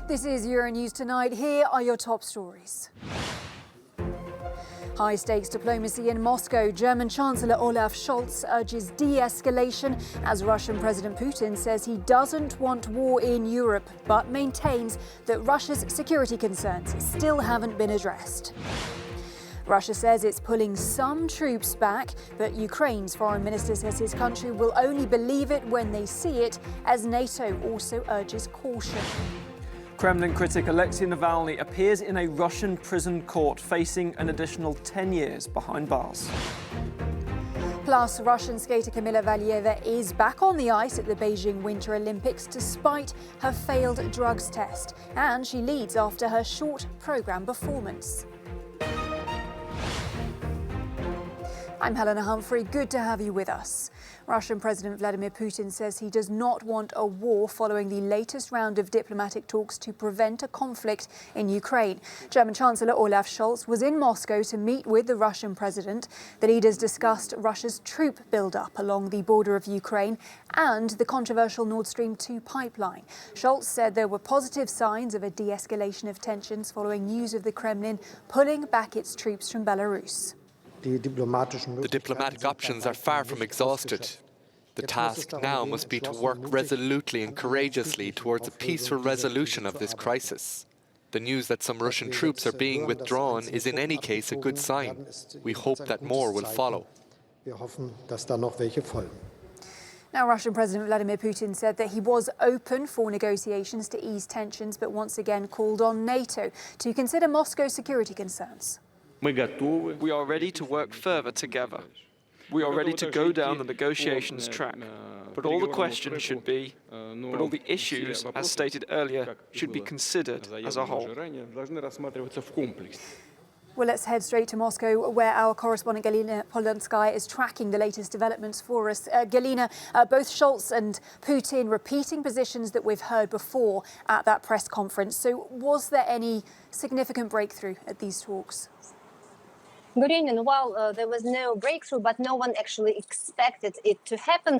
This is Euronews Tonight. Here are your top stories. High-stakes diplomacy in Moscow. German Chancellor Olaf Scholz urges de-escalation as Russian President Putin says he doesn't want war in Europe, but maintains that Russia's security concerns still haven't been addressed. Russia says it's pulling some troops back, but Ukraine's foreign minister says his country will only believe it when they see it, as NATO also urges caution. Kremlin critic Alexei Navalny appears in a Russian prison court, facing an additional 10 years behind bars. Plus, Russian skater Kamila Valieva is back on the ice at the Beijing Winter Olympics despite her failed drugs test, and she leads after her short programme performance. I'm Helena Humphrey. Good to have you with us. Russian President Vladimir Putin says he does not want a war following the latest round of diplomatic talks to prevent a conflict in Ukraine. German Chancellor Olaf Scholz was in Moscow to meet with the Russian president. The leaders discussed Russia's troop build-up along the border of Ukraine and the controversial Nord Stream 2 pipeline. Scholz said there were positive signs of a de-escalation of tensions following news of the Kremlin pulling back its troops from Belarus. The diplomatic options are far from exhausted. The task now must be to work resolutely and courageously towards a peaceful resolution of this crisis. The news that some Russian troops are being withdrawn is in any case a good sign. We hope that more will follow. Now, Russian President Vladimir Putin said that he was open for negotiations to ease tensions, but once again called on NATO to consider Moscow's security concerns. We are ready to work further together. We are ready to go down the negotiations track. But all the questions should be, but all the issues, as stated earlier, should be considered as a whole. Well, let's head straight to Moscow, where our correspondent Galina Polonskaya is tracking the latest developments for us. Galina, both Scholz and Putin repeating positions that we've heard before at that press conference. So was there any significant breakthrough at these talks? Good evening. Well, there was no breakthrough, but no one actually expected it to happen.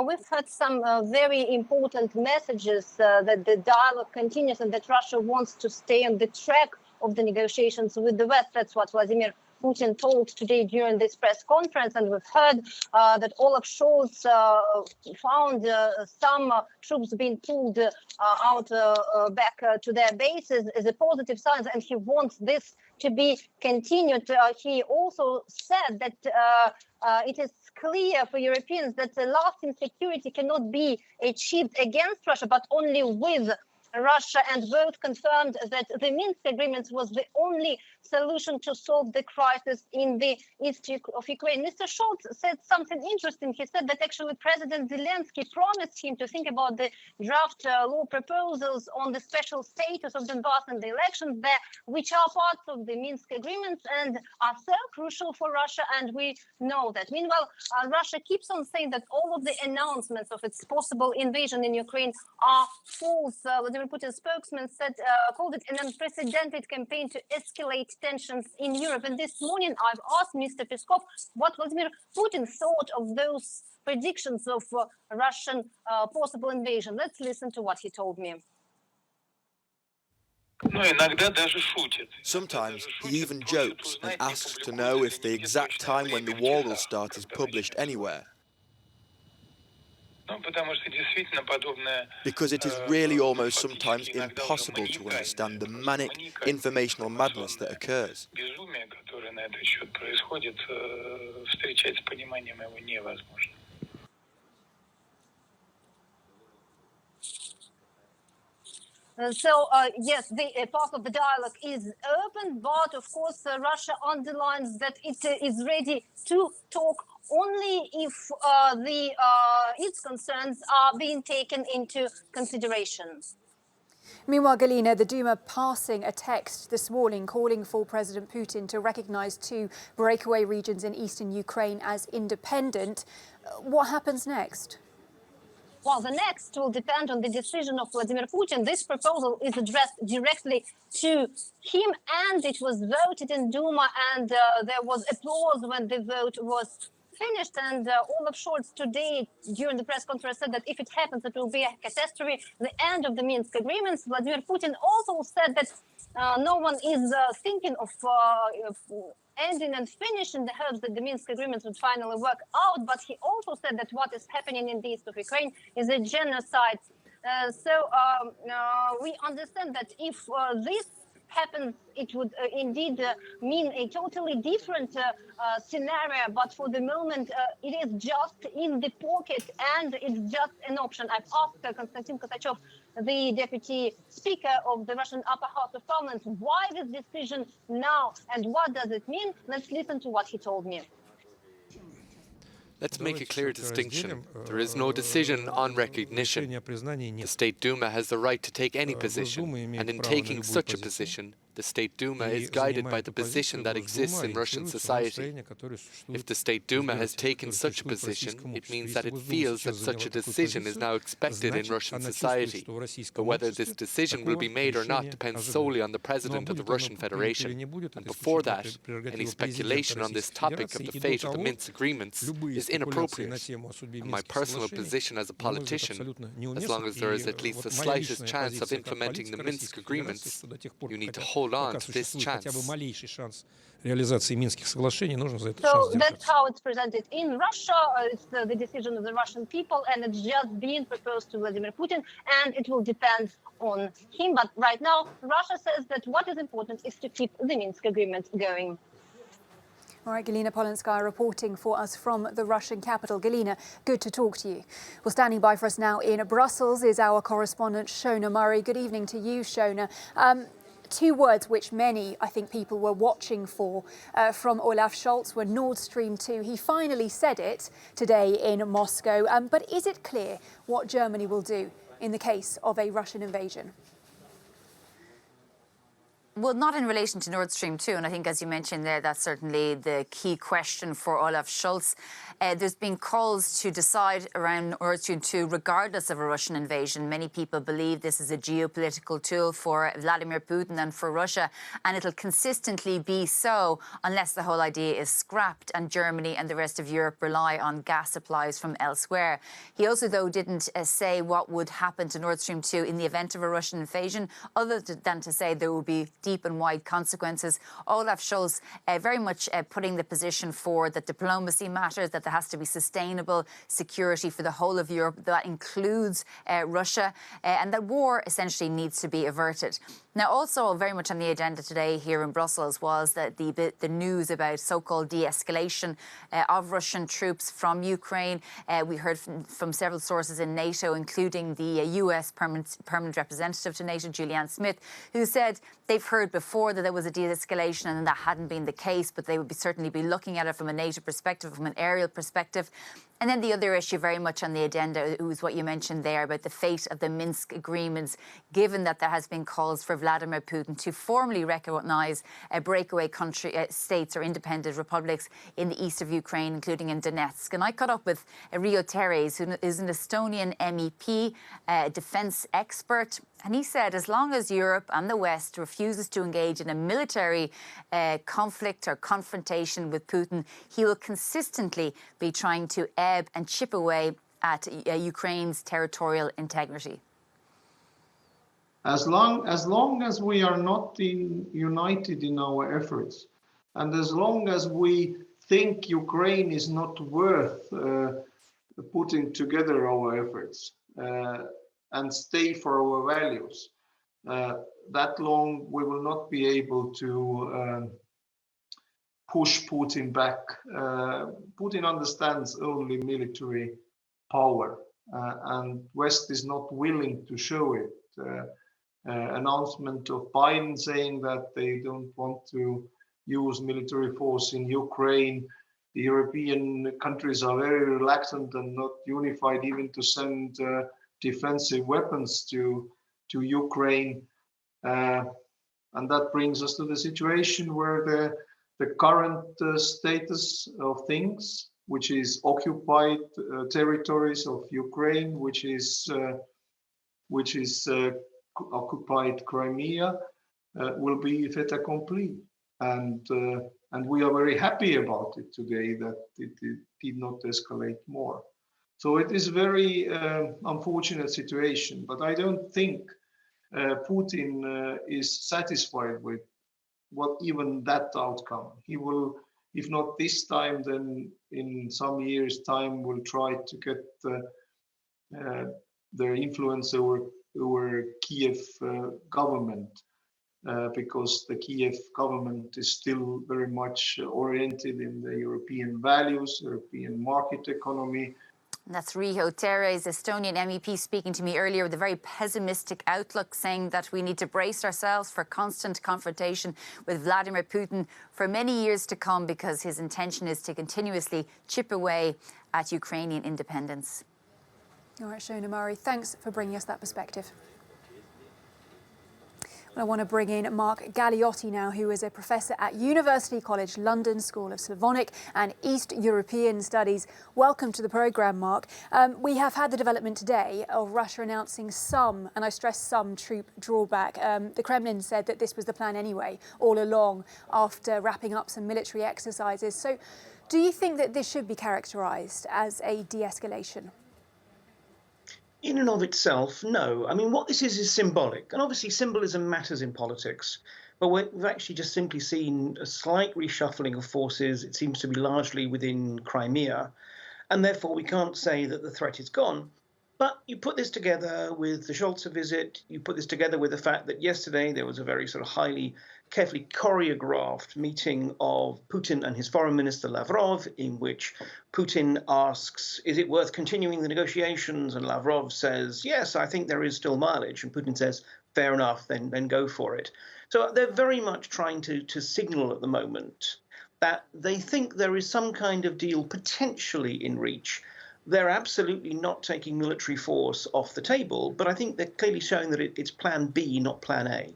We've heard some very important messages that the dialogue continues and that Russia wants to stay on the track of the negotiations with the West. That's what Vladimir Putin told today during this press conference. And we've heard that Olaf Scholz found some troops being pulled out back to their bases as a positive sign, and he wants this to be continued. He also said that it is clear for Europeans that the lasting security cannot be achieved against Russia, but only with Russia, and both confirmed that the Minsk agreements was the only solution to solve the crisis in the east of Ukraine. Mr. Scholz said something interesting. He said that actually President Zelensky promised him to think about the draft law proposals on the special status of Donbass and the elections there, which are parts of the Minsk agreements and are so crucial for Russia, and we know that. Meanwhile, Russia keeps on saying that all of the announcements of its possible invasion in Ukraine are false. Vladimir Putin's spokesman said, called it an unprecedented campaign to escalate tensions in Europe. And this morning I've asked Mr. Peskov what Vladimir Putin thought of those predictions of Russian possible invasion. Let's listen to what he told me. Sometimes he even jokes and asks to know if the exact time when the war will start is published anywhere. Because it is really almost sometimes impossible to understand the manic informational madness that occurs. Yes, the path of the dialogue is open, but of course Russia underlines that it is ready to talk only if its concerns are being taken into consideration. Meanwhile, Galina, the Duma passing a text this morning calling for President Putin to recognize 2 breakaway regions in eastern Ukraine as independent. What happens next? Well, the next will depend on the decision of Vladimir Putin. This proposal is addressed directly to him, and it was voted in Duma, and there was applause when the vote was finished. And Olaf Scholz today during the press conference said that if it happens, it will be a catastrophe, the end of the Minsk agreements. Vladimir Putin also said that no one is thinking of ending and finishing the hopes that the Minsk agreements would finally work out. But he also said that what is happening in the east of Ukraine is a genocide. We understand that if this happens, it would indeed mean a totally different scenario. But for the moment, it is just in the pocket and it's just an option. I've asked Konstantin Kosachev, the deputy speaker of the Russian upper house of parliament, why this decision now and what does it mean? Let's listen to what he told me. Let's make a clear distinction. There is no decision on recognition. The State Duma has the right to take any position, and in taking such a position, the State Duma is guided by the position that exists in Russian society. If the State Duma has taken such a position, it means that it feels that such a decision is now expected in Russian society. But whether this decision will be made or not depends solely on the President of the Russian Federation. And before that, any speculation on this topic of the fate of the Minsk agreements is inappropriate. And my personal position as a politician, as long as there is at least the slightest chance of implementing the Minsk agreements, you need to hold on to this chance. So that's how it's presented in Russia. It's the decision of the Russian people, and it's just being proposed to Vladimir Putin, and it will depend on him. But right now, Russia says that what is important is to keep the Minsk agreement going. All right, Galina Polanskaya reporting for us from the Russian capital. Galina, good to talk to you. Well, standing by for us now in Brussels is our correspondent Shona Murray. Good evening to you, Shona. Two words which many, I think, people were watching for from Olaf Scholz were Nord Stream 2. He finally said it today in Moscow. But is it clear what Germany will do in the case of a Russian invasion? Well, not in relation to Nord Stream 2, and I think, as you mentioned there, that's certainly the key question for Olaf Scholz. There's been calls to decide around Nord Stream 2 regardless of a Russian invasion. Many people believe this is a geopolitical tool for Vladimir Putin and for Russia, and it'll consistently be so unless the whole idea is scrapped and Germany and the rest of Europe rely on gas supplies from elsewhere. He also, though, didn't say what would happen to Nord Stream 2 in the event of a Russian invasion, other than to say there will be deep and wide consequences. Olaf Scholz very much putting the position forward that diplomacy matters, that there has to be sustainable security for the whole of Europe. That includes Russia, and that war essentially needs to be averted. Now, also very much on the agenda today here in Brussels was that the news about so-called de-escalation of Russian troops from Ukraine. We heard from several sources in NATO, including the US permanent representative to NATO, Julianne Smith, who said they've heard before that there was a de-escalation and that hadn't been the case, but they would certainly be looking at it from a NATO perspective, from an aerial perspective. And then the other issue very much on the agenda was what you mentioned there about the fate of the Minsk agreements, given that there has been calls for Vladimir Putin to formally recognise breakaway country states or independent republics in the east of Ukraine, including in Donetsk. And I caught up with Rio Teres, who is an Estonian MEP, defence expert. And he said as long as Europe and the West refuses to engage in a military conflict or confrontation with Putin, he will consistently be trying to ebb and chip away at Ukraine's territorial integrity. As long as we are not united in our efforts, and as long as we think Ukraine is not worth putting together our efforts, and stay for our values, that long we will not be able to push Putin back. Putin understands only military power, and West is not willing to show it. Announcement of Biden saying that they don't want to use military force in Ukraine. The European countries are very reluctant and not unified even to send defensive weapons to Ukraine, and that brings us to the situation where the current status of things, which is occupied territories of Ukraine, which is occupied Crimea, will be fait accompli. and we are very happy about it today that it did not escalate more. So it is a very unfortunate situation, but I don't think Putin is satisfied with even that outcome. He will, if not this time, then in some years' time, will try to get their influence over Kiev government, because the Kiev government is still very much oriented in the European values, European market economy. That's Riho Teres, Estonian MEP, speaking to me earlier with a very pessimistic outlook, saying that we need to brace ourselves for constant confrontation with Vladimir Putin for many years to come, because his intention is to continuously chip away at Ukrainian independence. All right, Shona Murray, thanks for bringing us that perspective. I want to bring in Mark Galliotti now, who is a professor at University College London School of Slavonic and East European Studies. Welcome to the programme, Mark. We have had the development today of Russia announcing some, and I stress some, troop drawback. The Kremlin said that this was the plan anyway, all along, after wrapping up some military exercises. So do you think that this should be characterised as a de-escalation? In and of itself, no. I mean, what this is symbolic. And obviously symbolism matters in politics. But we've actually just simply seen a slight reshuffling of forces. It seems to be largely within Crimea. And therefore, we can't say that the threat is gone. But you put this together with the Scholz visit, you put this together with the fact that yesterday there was a very sort of highly, carefully choreographed meeting of Putin and his foreign minister Lavrov, in which Putin asks, is it worth continuing the negotiations? And Lavrov says, yes, I think there is still mileage. And Putin says, fair enough, then go for it. So they're very much trying to signal at the moment that they think there is some kind of deal potentially in reach. They're absolutely not taking military force off the table, but I think they're clearly showing that it's plan B, not plan A.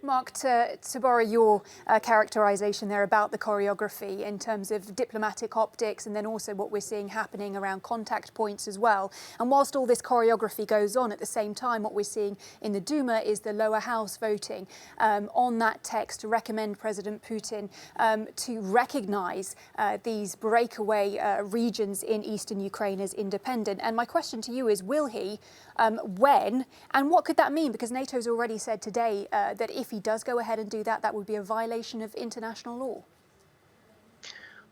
Mark, to borrow your characterisation there about the choreography in terms of diplomatic optics, and then also what we're seeing happening around contact points as well. And whilst all this choreography goes on, at the same time, what we're seeing in the Duma is the lower house voting on that text to recommend President Putin to recognise these breakaway regions in eastern Ukraine as independent. And my question to you is, will he, when, and what could that mean? Because NATO's already said today that if he does go ahead and do that, that would be a violation of international law.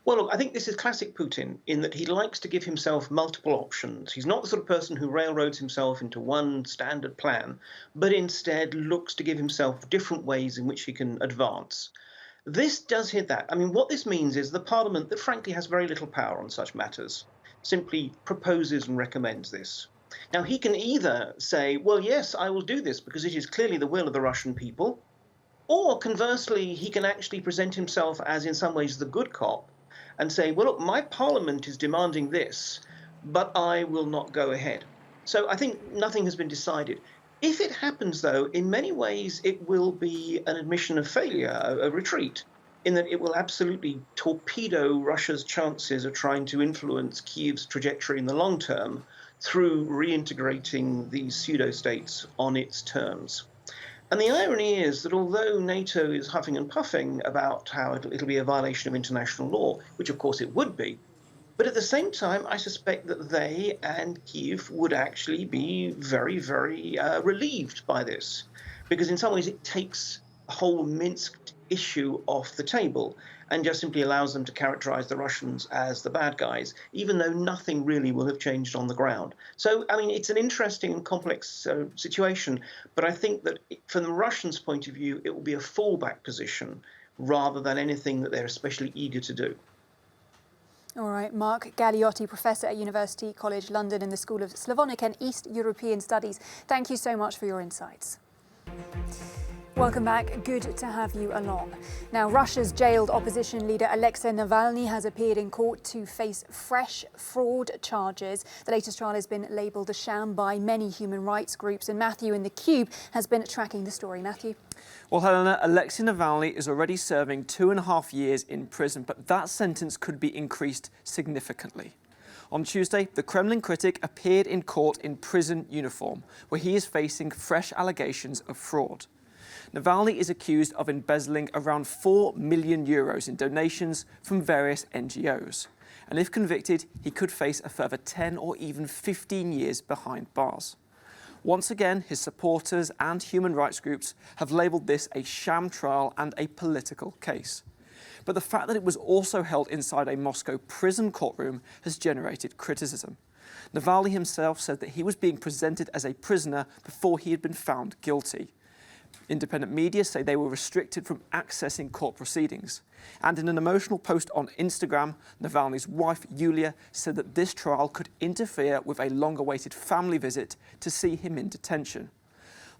Well, look, I think this is classic Putin in that he likes to give himself multiple options. He's not the sort of person who railroads himself into one standard plan, but instead looks to give himself different ways in which he can advance. This does hit that. I mean, what this means is the parliament, that frankly has very little power on such matters, simply proposes and recommends this. Now, he can either say, well, yes, I will do this because it is clearly the will of the Russian people, or conversely, he can actually present himself as in some ways the good cop and say, well, look, my parliament is demanding this, but I will not go ahead. So I think nothing has been decided. If it happens, though, in many ways, it will be an admission of failure, a retreat, in that it will absolutely torpedo Russia's chances of trying to influence Kiev's trajectory in the long term through reintegrating these pseudo-states on its terms. And the irony is that although NATO is huffing and puffing about how it'll be a violation of international law, which of course it would be, but at the same time, I suspect that they and Kiev would actually be very, very relieved by this, because in some ways it takes the whole Minsk issue off the table and just simply allows them to characterize the Russians as the bad guys, even though nothing really will have changed on the ground. So, I mean, it's an interesting and complex situation, but I think that from the Russians' point of view, it will be a fallback position rather than anything that they're especially eager to do. All right, Mark Galliotti, Professor at University College London in the School of Slavonic and East European Studies. Thank you so much for your insights. Welcome back. Good to have you along. Now, Russia's jailed opposition leader Alexei Navalny has appeared in court to face fresh fraud charges. The latest trial has been labelled a sham by many human rights groups, and Matthew in the Cube has been tracking the story. Matthew. Well, Helena, Alexei Navalny is already serving 2.5 years in prison, but that sentence could be increased significantly. On Tuesday, the Kremlin critic appeared in court in prison uniform, where he is facing fresh allegations of fraud. Navalny is accused of embezzling around €4 million in donations from various NGOs. And if convicted, he could face a further 10 or even 15 years behind bars. Once again, his supporters and human rights groups have labelled this a sham trial and a political case. But the fact that it was also held inside a Moscow prison courtroom has generated criticism. Navalny himself said that he was being presented as a prisoner before he had been found guilty. Independent media say they were restricted from accessing court proceedings. And in an emotional post on Instagram, Navalny's wife, Yulia, said that this trial could interfere with a long-awaited family visit to see him in detention.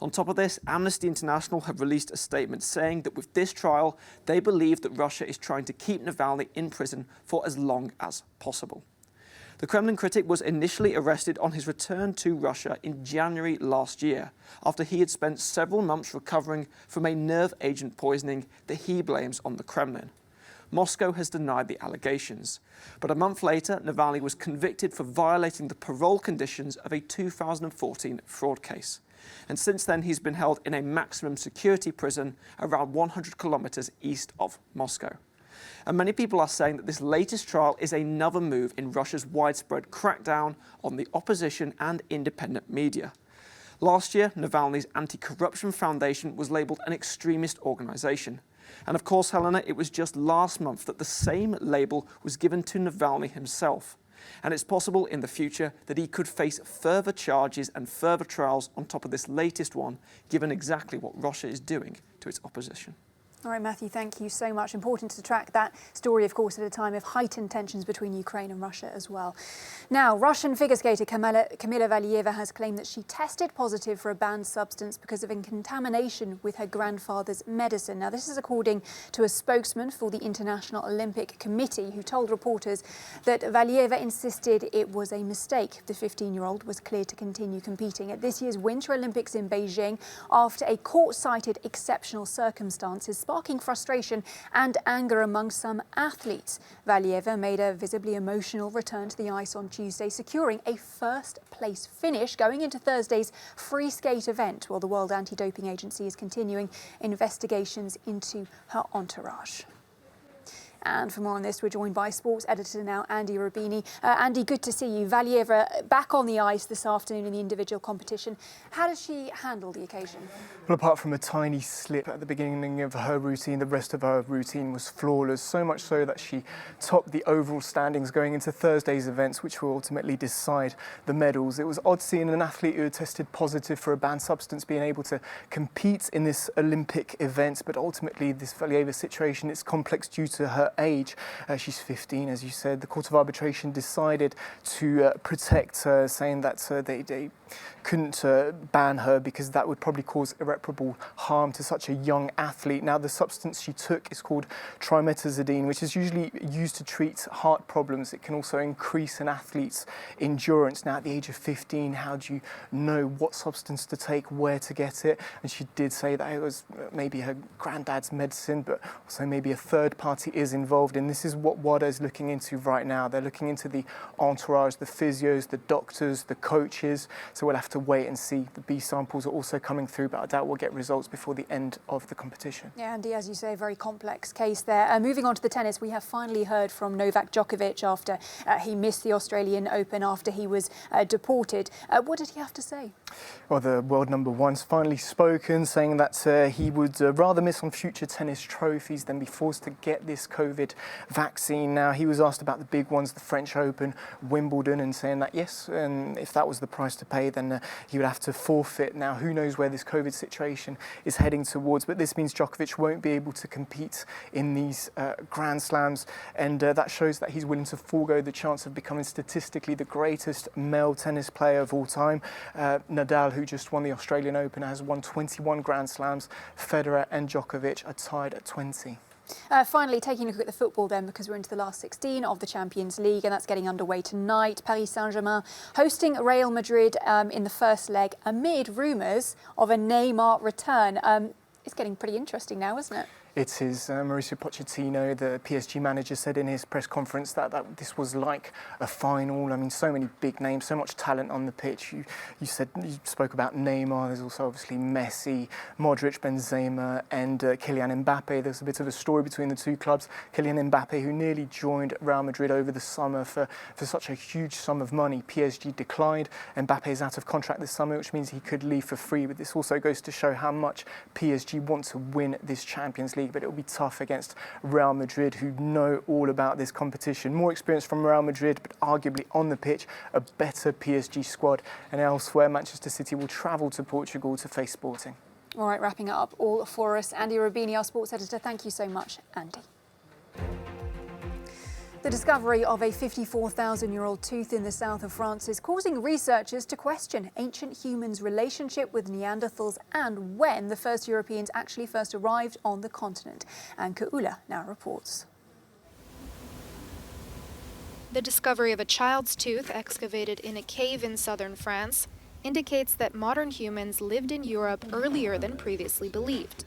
On top of this, Amnesty International have released a statement saying that with this trial, they believe that Russia is trying to keep Navalny in prison for as long as possible. The Kremlin critic was initially arrested on his return to Russia in January last year, after he had spent several months recovering from a nerve agent poisoning that he blames on the Kremlin. Moscow has denied the allegations. But a month later, Navalny was convicted for violating the parole conditions of a 2014 fraud case. And since then, he's been held in a maximum security prison around 100 kilometers east of Moscow. And many people are saying that this latest trial is another move in Russia's widespread crackdown on the opposition and independent media. Last year, Navalny's Anti-Corruption Foundation was labelled an extremist organisation. And of course, Helena, it was just last month that the same label was given to Navalny himself. And it's possible in the future that he could face further charges and further trials on top of this latest one, given exactly what Russia is doing to its opposition. All right, Matthew, thank you so much. Important to track that story, of course, at a time of heightened tensions between Ukraine and Russia as well. Now, Russian figure skater Kamila Valieva has claimed that she tested positive for a banned substance because of a contamination with her grandfather's medicine. Now, this is according to a spokesman for the International Olympic Committee, who told reporters that Valieva insisted it was a mistake. The 15-year-old was cleared to continue competing at this year's Winter Olympics in Beijing after a court-cited exceptional circumstances sparking frustration and anger among some athletes. Valieva made a visibly emotional return to the ice on Tuesday, securing a first-place finish going into Thursday's free skate event, while the World Anti-Doping Agency is continuing investigations into her entourage. And for more on this, we're joined by sports editor now, Andy Rubini. Andy, good to see you. Valieva back on the ice this afternoon in the individual competition. How did she handle the occasion? Well, apart from a tiny slip at the beginning of her routine, the rest of her routine was flawless, so much so that she topped the overall standings going into Thursday's events, which will ultimately decide the medals. It was odd seeing an athlete who had tested positive for a banned substance being able to compete in this Olympic event, but ultimately this Valieva situation is complex due to her age. She's 15, as you said. The Court of Arbitration decided to protect her, saying that they couldn't ban her because that would probably cause irreparable harm to such a young athlete. Now, the substance she took is called trimetazidine, which is usually used to treat heart problems. It can also increase an athlete's endurance. Now, at the age of 15, how do you know what substance to take, where to get it? And she did say that it was maybe her granddad's medicine, but also maybe a third party is involved. And this is what WADA is looking into right now. They're looking into the entourage, the physios, the doctors, the coaches. So we'll have to wait and see. The B samples are also coming through, but I doubt we'll get results before the end of the competition. Yeah, Andy, as you say, a very complex case there. Moving on to the tennis, we have finally heard from Novak Djokovic after he missed the Australian Open after he was deported. What did he have to say? Well, the world number one's finally spoken, saying that he would rather miss on future tennis trophies than be forced to get this COVID vaccine. Now, he was asked about the big ones, the French Open, Wimbledon, and saying that yes, and if that was the price to pay, then he would have to forfeit. Now, who knows where this COVID situation is heading towards, but this means Djokovic won't be able to compete in these Grand Slams, and that shows that he's willing to forego the chance of becoming statistically the greatest male tennis player of all time. Nadal, who just won the Australian Open, has won 21 Grand Slams. Federer and Djokovic are tied at 20. Finally, taking a look at the football then, because we're into the last 16 of the Champions League, and that's getting underway tonight. Paris Saint-Germain hosting Real Madrid in the first leg amid rumours of a Neymar return. It's getting pretty interesting now, isn't it? It is. Mauricio Pochettino, the PSG manager, said in his press conference that this was like a final. I mean, so many big names, so much talent on the pitch. You spoke about Neymar. There's also obviously Messi, Modric, Benzema, and Kylian Mbappe. There's a bit of a story between the two clubs. Kylian Mbappe, who nearly joined Real Madrid over the summer for such a huge sum of money. PSG declined. Mbappe is out of contract this summer, which means he could leave for free. But this also goes to show how much PSG want to win this Champions League. But it will be tough against Real Madrid, who know all about this competition. More experience from Real Madrid, but arguably on the pitch, a better PSG squad. And elsewhere, Manchester City will travel to Portugal to face Sporting. All right, wrapping it up all for us. Andy Rubini, our sports editor. Thank you so much, Andy. The discovery of a 54,000-year-old tooth in the south of France is causing researchers to question ancient humans' relationship with Neanderthals and when the first Europeans actually first arrived on the continent. Anke Ulla now reports. The discovery of a child's tooth excavated in a cave in southern France indicates that modern humans lived in Europe earlier than previously believed.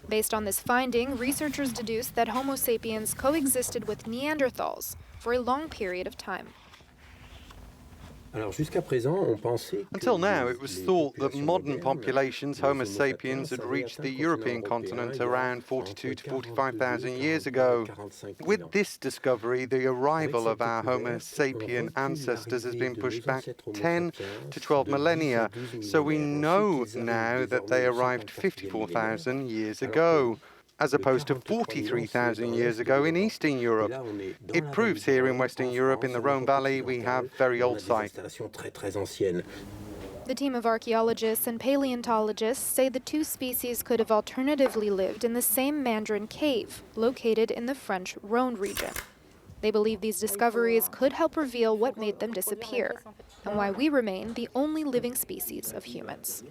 Based on this finding, researchers deduced that Homo sapiens coexisted with Neanderthals for a long period of time. Until now, it was thought that modern populations, Homo sapiens, had reached the European continent around 42 to 45,000 years ago. With this discovery, the arrival of our Homo sapien ancestors has been pushed back 10 to 12 millennia, so we know now that they arrived 54,000 years ago, as opposed to 43,000 years ago in Eastern Europe. It proves here in Western Europe, in the Rhone Valley, we have very old sites. The team of archaeologists and paleontologists say the two species could have alternatively lived in the same Mandarin cave, located in the French Rhone region. They believe these discoveries could help reveal what made them disappear, and why we remain the only living species of humans.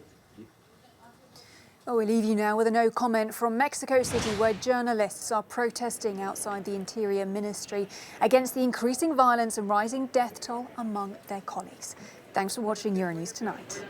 Oh, we leave you now with a no comment from Mexico City, where journalists are protesting outside the Interior Ministry against the increasing violence and rising death toll among their colleagues. Thanks for watching Euronews Tonight.